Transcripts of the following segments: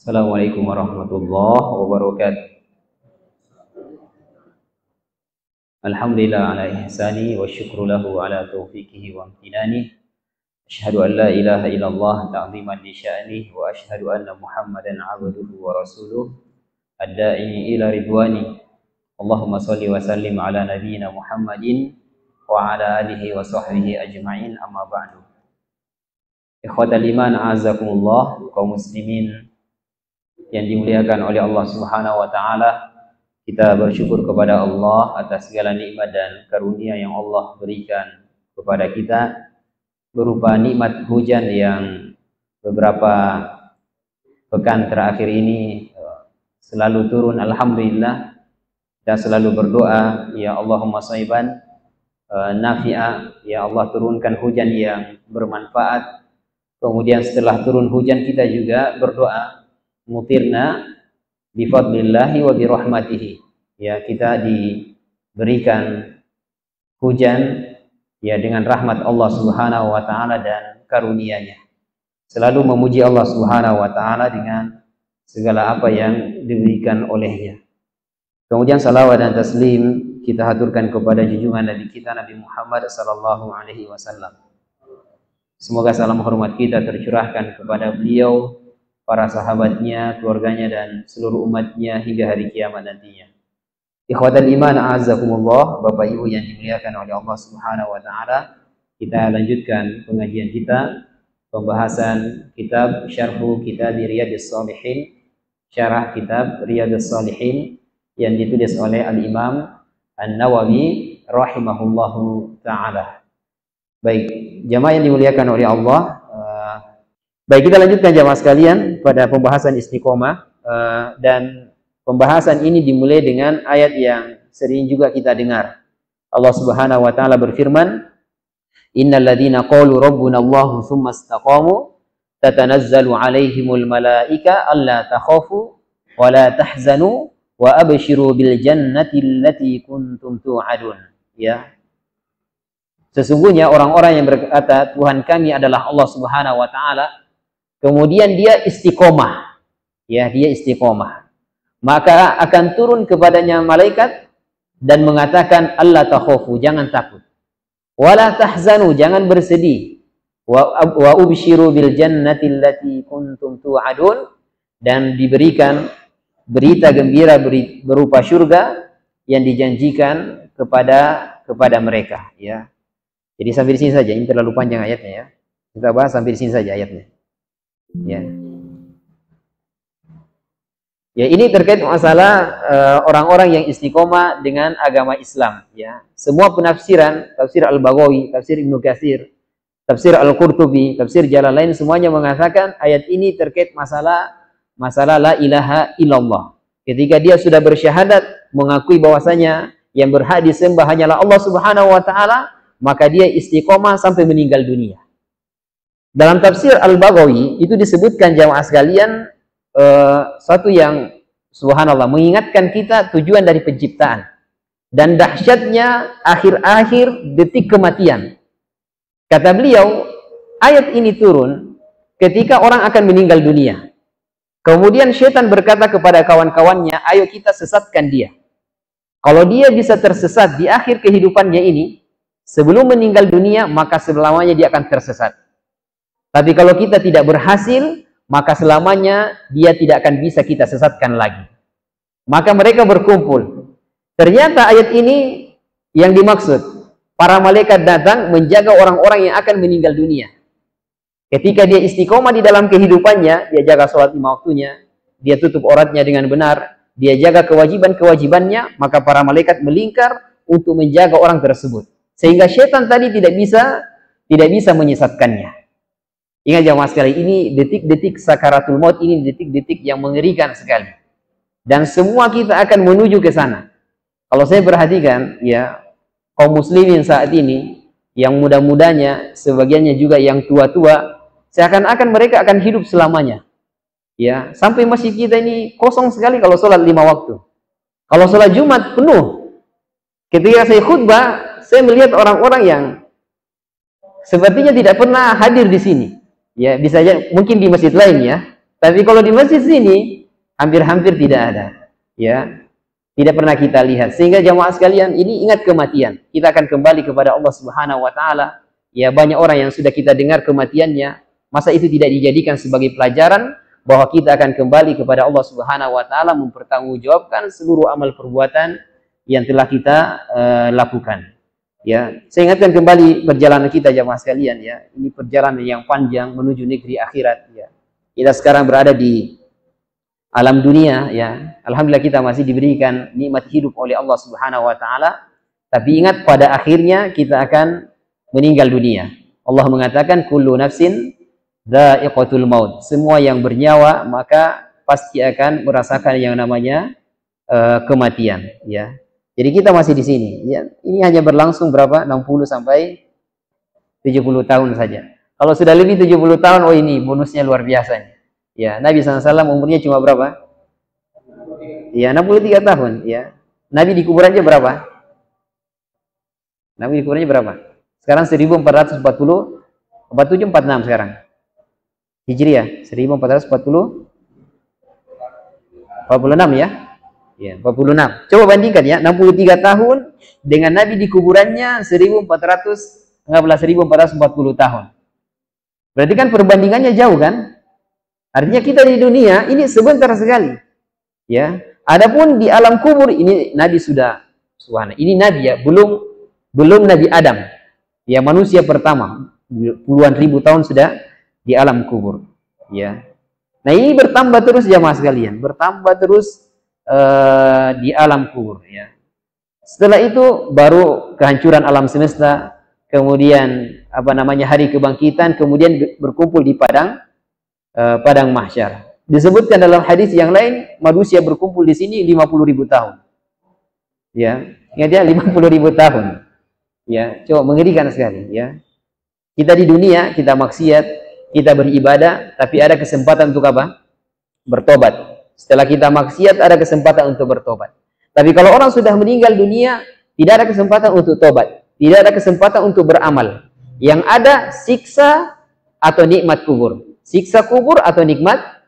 Assalamualaikum warahmatullahi wabarakatuh. Alhamdulillah ala ihsani wa syukru lahu ala taufiqihi wa amtinani. Asyhadu an la ilaha illallah ta'ziman li sya'nih wa asyhadu anna Muhammadan 'abduhu wa rasuluh ad-da'i ila ridwani. Allahumma shalli wa sallim ala nabiyyina Muhammadin wa ala alihi wa sahbihi ajma'in, amma ba'du. Ikhwatal iman, a'azzakumullah, kaum muslimin yang dimuliakan oleh Allah Subhanahu wa taala. Kita bersyukur kepada Allah atas segala nikmat dan karunia yang Allah berikan kepada kita, berupa nikmat hujan yang beberapa pekan terakhir ini selalu turun, alhamdulillah. Kita selalu berdoa, ya Allahumma shayban nafi'a, ya Allah turunkan hujan yang bermanfaat. Kemudian setelah turun hujan kita juga berdoa, mutirna bifadlillahi wa birahmatihi, ya kita diberikan hujan ya dengan rahmat Allah Subhanahu wa taala dan karunia-Nya. Selalu memuji Allah Subhanahu wa taala dengan segala apa yang diberikan olehnya. Kemudian salawat dan taslim kita haturkan kepada junjungan Nabi kita Nabi Muhammad sallallahu alaihi wasallam. Semoga salam hormat kita tercurahkan kepada beliau, para sahabatnya, keluarganya, dan seluruh umatnya hingga hari kiamat nantinya. Ikhwatal iman, a'azzakumullah, Bapak Ibu yang dimuliakan oleh Allah Subhanahu wa taala. Kita lanjutkan pengajian kita, pembahasan kitab Syarhu Kitab Riyadhus Shalihin, syarah kitab Riyadhus Shalihin yang ditulis oleh Al-Imam An-Nawawi rahimahullahu taala. Baik, jamaah yang dimuliakan oleh Allah, baik, kita lanjutkan jamaah sekalian pada pembahasan istiqomah, dan pembahasan ini dimulai dengan ayat yang sering juga kita dengar. Allah Subhanahu wa taala berfirman, "Innal ladzina qalu rabbuna Allahu tsumma istaqamu tatanazzalu 'alaihimul malaika alla takhafu wa la tahzanu wa abshiru bil jannati allati kuntum tu'adun." Ya. Sesungguhnya orang-orang yang berkata Tuhan kami adalah Allah Subhanahu wa taala, kemudian dia istiqomah, ya dia istiqomah, maka akan turun kepadanya malaikat dan mengatakan, Allah takhafu, jangan takut, wala tahzanu, jangan bersedih, wa ubshiru bil jannati allati kuntum tu'adun, dan diberikan berita gembira berupa surga yang dijanjikan kepada mereka. Ya, jadi sampai di sini saja, ini terlalu panjang ayatnya ya. Kita bahas sampai di sini saja ayatnya. Ya. Ya, ini terkait masalah orang-orang yang istiqomah dengan agama Islam, ya. Semua penafsiran, tafsir Al-Baghawi, tafsir Ibnu Katsir, tafsir Al-Qurtubi, tafsir Jalalain, semuanya mengatakan ayat ini terkait masalah la ilaha illallah. Ketika dia sudah bersyahadat, mengakui bahwasanya yang berhak disembah hanyalah Allah Subhanahu wa taala, maka dia istiqomah sampai meninggal dunia. Dalam tafsir Al-Baghawi itu disebutkan jamaah sekalian, suatu yang subhanallah mengingatkan kita tujuan dari penciptaan dan dahsyatnya akhir-akhir detik kematian. Kata beliau, ayat ini turun ketika orang akan meninggal dunia. Kemudian syaitan berkata kepada kawan-kawannya, ayo kita sesatkan dia. Kalau dia bisa tersesat di akhir kehidupannya ini, sebelum meninggal dunia, maka selamanya dia akan tersesat. Tapi kalau kita tidak berhasil, maka selamanya dia tidak akan bisa kita sesatkan lagi. Maka mereka berkumpul. Ternyata ayat ini yang dimaksud, para malaikat datang menjaga orang-orang yang akan meninggal dunia. Ketika dia istiqomah di dalam kehidupannya, dia jaga sholat 5 waktunya, dia tutup auratnya dengan benar, dia jaga kewajiban-kewajibannya, maka para malaikat melingkar untuk menjaga orang tersebut. Sehingga syaitan tadi tidak bisa menyesatkannya. Ingat jamaah sekali, ini detik-detik sakaratul maut, ini detik-detik yang mengerikan sekali. Dan semua kita akan menuju ke sana. Kalau saya perhatikan, ya, kaum muslimin saat ini, yang muda-mudanya, sebagiannya juga yang tua-tua, seakan-akan mereka akan hidup selamanya. Ya, sampai masjid kita ini kosong sekali kalau sholat 5 waktu. Kalau sholat Jumat penuh. Ketika saya khutbah, saya melihat orang-orang yang sepertinya tidak pernah hadir di sini. Ya, bisa aja mungkin di masjid lain ya. Tapi kalau di masjid sini hampir-hampir tidak ada, ya. Tidak pernah kita lihat. Sehingga jamaah sekalian, ini ingat kematian. Kita akan kembali kepada Allah Subhanahu wa taala. Ya, banyak orang yang sudah kita dengar kematiannya, masa itu tidak dijadikan sebagai pelajaran bahwa kita akan kembali kepada Allah Subhanahu wa taala mempertanggungjawabkan seluruh amal perbuatan yang telah kita lakukan. Ya, saya ingatkan kembali perjalanan kita jamaah sekalian ya. Ini perjalanan yang panjang menuju negeri akhirat ya. Kita sekarang berada di alam dunia ya. Alhamdulillah kita masih diberikan nikmat hidup oleh Allah Subhanahu wa taala. Tapi ingat pada akhirnya kita akan meninggal dunia. Allah mengatakan kullu nafsin dha'iqatul maut. Semua yang bernyawa maka pasti akan merasakan yang namanya kematian ya. Jadi kita masih di sini ya. Ini hanya berlangsung berapa? 60 sampai 70 tahun saja. Kalau sudah lebih 70 tahun, oh ini bonusnya luar biasa. Ya, Nabi SAW umurnya cuma berapa? Ya, 63 tahun. Ya, Nabi di kuburannya berapa? Nabi di kuburannya berapa? Sekarang 1440, 47, 46 sekarang. Hijriah, 1440, 46 ya. Ya, 46. Coba bandingkan ya, 63 tahun dengan Nabi di kuburannya 1440 tahun. Berarti kan perbandingannya jauh kan? Artinya kita di dunia ini sebentar sekali. Ya. Adapun di alam kubur ini Nabi sudah subhanallah. Ini Nabi ya, belum Nabi Adam. Ya, manusia pertama. Puluhan ribu tahun sudah di alam kubur. Ya. Nah, ini bertambah terus jamaah sekalian, bertambah terus di alam kubur ya. Setelah itu baru kehancuran alam semesta, kemudian hari kebangkitan, kemudian berkumpul di padang mahsyar. Disebutkan dalam hadis yang lain, manusia berkumpul di sini 50.000 tahun. Ya, ingat ya 50.000 tahun. Ya, coba mengerikan sekali ya. Kita di dunia, kita maksiat, kita beribadah, tapi ada kesempatan untuk apa? Bertobat. Setelah kita maksiat ada kesempatan untuk bertobat. Tapi kalau orang sudah meninggal dunia, tidak ada kesempatan untuk tobat, tidak ada kesempatan untuk beramal. Yang ada siksa atau nikmat kubur. Siksa kubur atau nikmat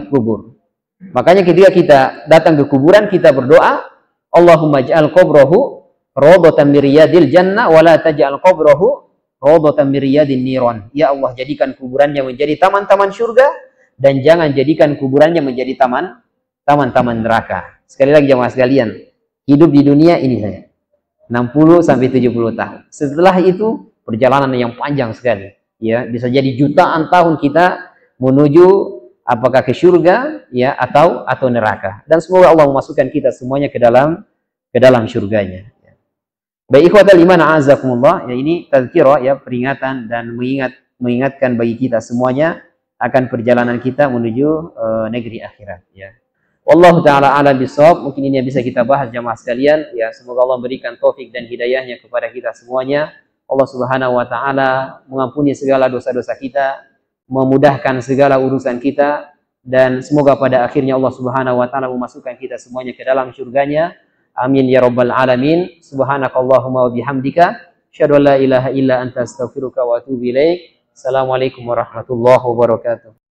kubur. Makanya ketika kita datang ke kuburan, kita berdoa, Allahumma ja'al qabrahu rawdatan min riyadil jannah wa la taj'al qabrahu rawdatan min riyadin niran. Ya Allah, jadikan kuburannya menjadi taman-taman surga dan jangan jadikan kuburannya menjadi taman-taman neraka. Sekali lagi jemaah sekalian, hidup di dunia ini saja 60 sampai 70 tahun. Setelah itu perjalanan yang panjang sekali. Ya, bisa jadi jutaan tahun kita menuju apakah ke surga ya atau neraka. Dan semoga Allah memasukkan kita semuanya ke dalam surganya. Baik ikhwatal iman a'azakumullah, ya ini tazkirah ya, peringatan dan mengingatkan bagi kita semuanya akan perjalanan kita menuju negeri akhirat ya. Wallahu taala a'lam bishawab. Mungkin ini yang bisa kita bahas jamaah sekalian ya. Semoga Allah berikan taufik dan hidayahnya kepada kita semuanya. Allah Subhanahu wa taala mengampuni segala dosa-dosa kita, memudahkan segala urusan kita, dan semoga pada akhirnya Allah Subhanahu wa taala memasukkan kita semuanya ke dalam surganya. Amin ya rabbal alamin. Subhanakallahumma wa bihamdika asyhadu an la ilaha illa anta astaghfiruka wa atubu ilaik. Assalamualaikum warahmatullahi wabarakatuh.